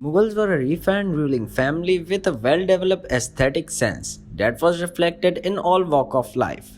Mughals were a refined ruling family with a well-developed aesthetic sense that was reflected in all walks of life.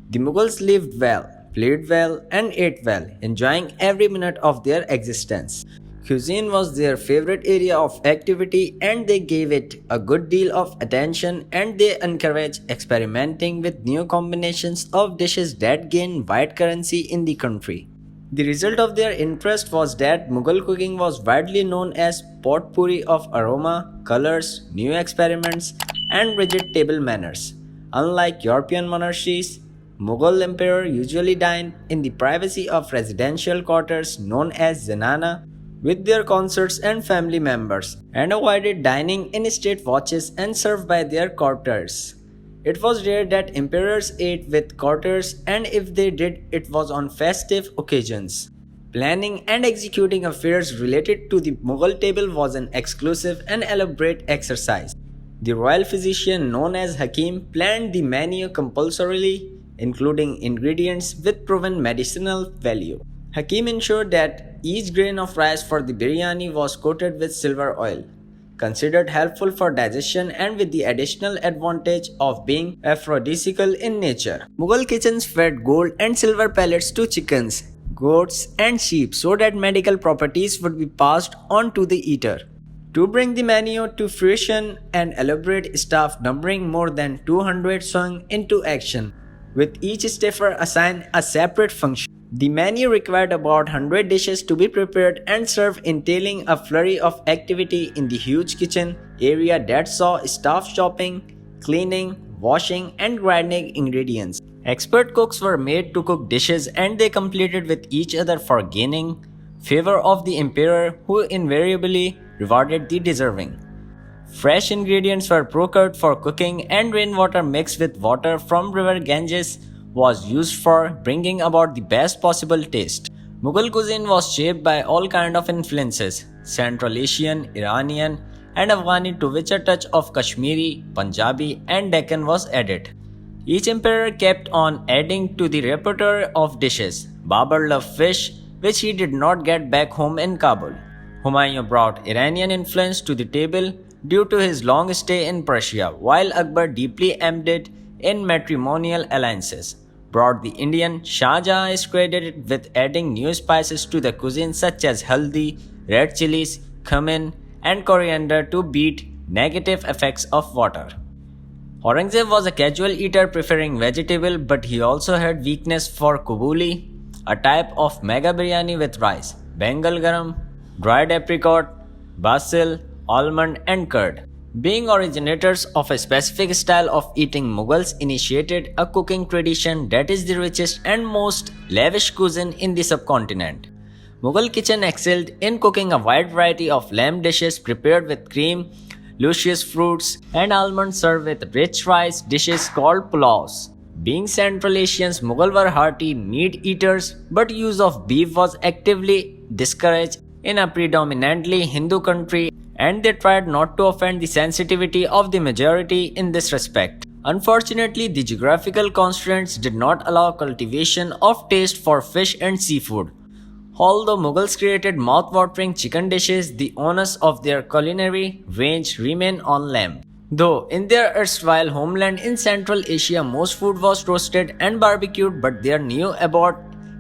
The Mughals lived well, played well, and ate well, enjoying every minute of their existence. Cuisine was their favorite area of activity and they gave it a good deal of attention and they encouraged experimenting with new combinations of dishes that gained wide currency in the country. The result of their interest was that Mughal cooking was widely known as potpourri of aroma, colors, new experiments, and rigid table manners. Unlike European monarchies, Mughal emperor usually dined in the privacy of residential quarters known as zenana with their consorts and family members and avoided dining in state watches and served by their courtiers. It was rare that emperors ate with courtiers, and if they did, it was on festive occasions. Planning and executing affairs related to the Mughal table was an exclusive and elaborate exercise. The royal physician known as Hakim planned the menu compulsorily, including ingredients with proven medicinal value. Hakim ensured that each grain of rice for the biryani was coated with silver oil, considered helpful for digestion and with the additional advantage of being aphrodisiacal in nature. Mughal kitchens fed gold and silver pellets to chickens, goats, and sheep so that medical properties would be passed on to the eater. To bring the menu to fruition, an elaborate staff numbering more than 200 swung into action, with each staffer assigned a separate function. The menu required about 100 dishes to be prepared and served, entailing a flurry of activity in the huge kitchen area that saw staff chopping, cleaning, washing, and grinding ingredients. Expert cooks were made to cook dishes and they competed with each other for gaining favor of the emperor, who invariably rewarded the deserving. Fresh ingredients were procured for cooking and rainwater mixed with water from river Ganges was used for bringing about the best possible taste. Mughal cuisine was shaped by all kinds of influences, Central Asian, Iranian, and Afghani, to which a touch of Kashmiri, Punjabi, and Deccan was added. Each emperor kept on adding to the repertoire of dishes. Babur loved fish, which he did not get back home in Kabul. Humayun brought Iranian influence to the table due to his long stay in Persia, while Akbar, deeply embedded in matrimonial alliances, brought the Indian. Shah Jahan is credited with adding new spices to the cuisine such as haldi, red chilies, cumin, and coriander to beat negative effects of water. Aurangzeb was a casual eater preferring vegetable, but he also had weakness for kubuli, a type of mega biryani with rice, Bengal garam, dried apricot, basil, almond, and curd. Being originators of a specific style of eating, Mughals initiated a cooking tradition that is the richest and most lavish cuisine in the subcontinent. Mughal kitchen excelled in cooking a wide variety of lamb dishes prepared with cream, luscious fruits, and almonds served with rich rice dishes called pulaus. Being Central Asians, Mughal were hearty meat eaters, but use of beef was actively discouraged in a predominantly Hindu country, and they tried not to offend the sensitivity of the majority in this respect. Unfortunately, the geographical constraints did not allow cultivation of taste for fish and seafood. Although Mughals created mouth-watering chicken dishes, the onus of their culinary range remained on lamb. Though in their erstwhile homeland in Central Asia, most food was roasted and barbecued, but their new abode,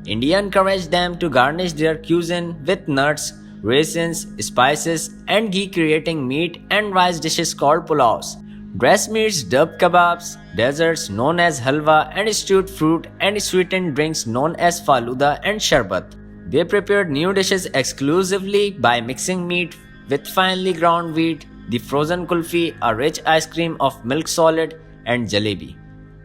India, encouraged them to garnish their cuisine with nuts, raisins, spices, and ghee, creating meat and rice dishes called pulaus, dressed meats, dubbed kebabs, desserts known as halwa, and stewed fruit and sweetened drinks known as faluda and sharbat. They prepared new dishes exclusively by mixing meat with finely ground wheat, the frozen kulfi, a rich ice cream of milk solid, and jalebi.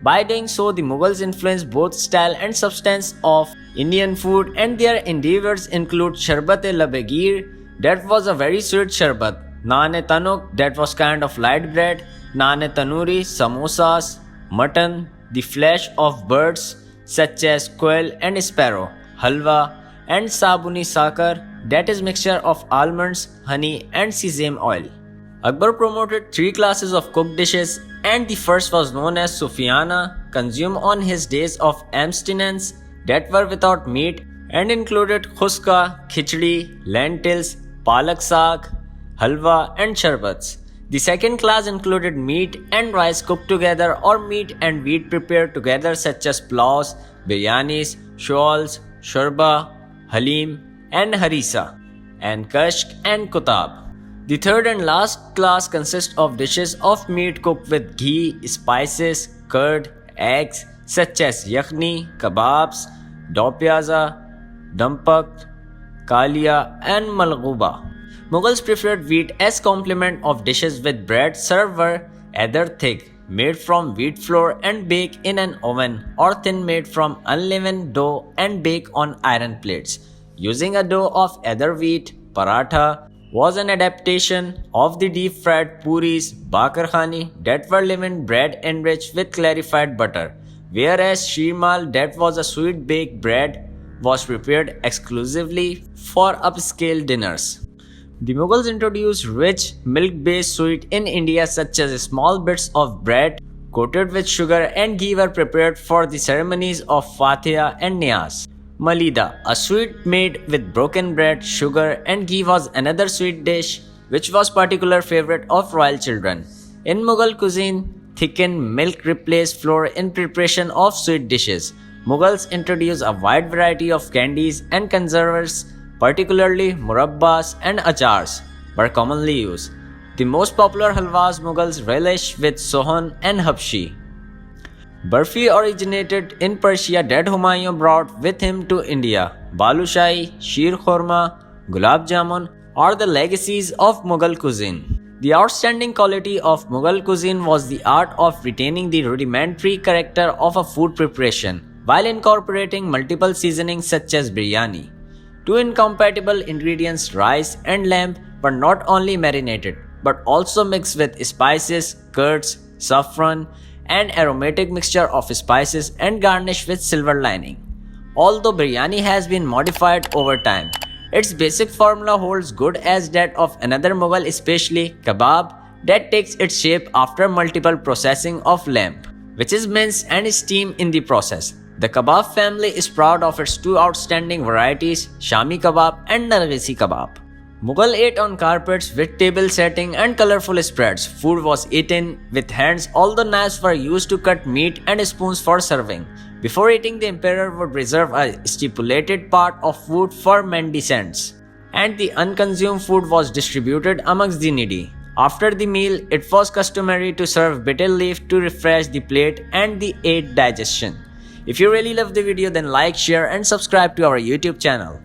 By doing so, the Mughals influenced both style and substance of Indian food, and their endeavors include sharbat-e-labagir, that was a very sweet sharbat, naan-e-tanuk, that was kind of light bread, naan-e-tanuri, samosas, mutton, the flesh of birds such as quail and sparrow, halwa, and sabuni sakar, that is mixture of almonds, honey, and sesame oil. Akbar promoted three classes of cooked dishes, and the first was known as Sufiana, consumed on his days of abstinence, that were without meat and included khuska, khichdi, lentils, palak saag, halwa, and sharbats. The second class included meat and rice cooked together or meat and wheat prepared together such as pulaus, biryanis, shoals, shorba, halim, and harissa, and kashk and kutab. The third and last class consists of dishes of meat cooked with ghee, spices, curd, eggs such as yakhni, kebabs, do pyaza, dampak, kalia, and malghuba. Mughals preferred wheat as complement of dishes with bread served were either thick, made from wheat flour and baked in an oven, or thin, made from unleavened dough and baked on iron plates. Using a dough of either wheat, paratha was an adaptation of the deep-fried puris, bakar khani, that were leavened bread enriched with clarified butter, whereas shirmal, that was a sweet baked bread, was prepared exclusively for upscale dinners. The Mughals introduced rich, milk-based sweet in India such as small bits of bread coated with sugar and ghee were prepared for the ceremonies of Fatiha and Niyaz. Malida, a sweet made with broken bread, sugar and ghee was another sweet dish which was particular favorite of royal children. In Mughal cuisine, thickened milk replaced flour in preparation of sweet dishes. Mughals introduced a wide variety of candies and conserves, particularly murabbas and achars, were commonly used. The most popular halwas Mughals relished with sohan and habshi. Barfi originated in Persia that Humayun brought with him to India. Balushahi, Sheer Khorma, Gulab Jamun are the legacies of Mughal cuisine. The outstanding quality of Mughal cuisine was the art of retaining the rudimentary character of a food preparation while incorporating multiple seasonings such as biryani. Two incompatible ingredients, rice and lamb, were not only marinated but also mixed with spices, curds, saffron, and aromatic mixture of spices and garnished with silver lining. Although biryani has been modified over time, its basic formula holds good as that of another Mughal, especially kebab, that takes its shape after multiple processing of lamb, which is minced and steamed in the process. The kebab family is proud of its two outstanding varieties, Shami kebab and Nargisi kebab. Mughal ate on carpets with table setting and colorful spreads. Food was eaten with hands, although knives were used to cut meat and spoons for serving. Before eating, the emperor would reserve a stipulated part of food for mendicants, and the unconsumed food was distributed amongst the needy. After the meal, it was customary to serve bitter leaf to refresh the plate and the aid digestion. If you really love the video, then like, share and subscribe to our YouTube channel.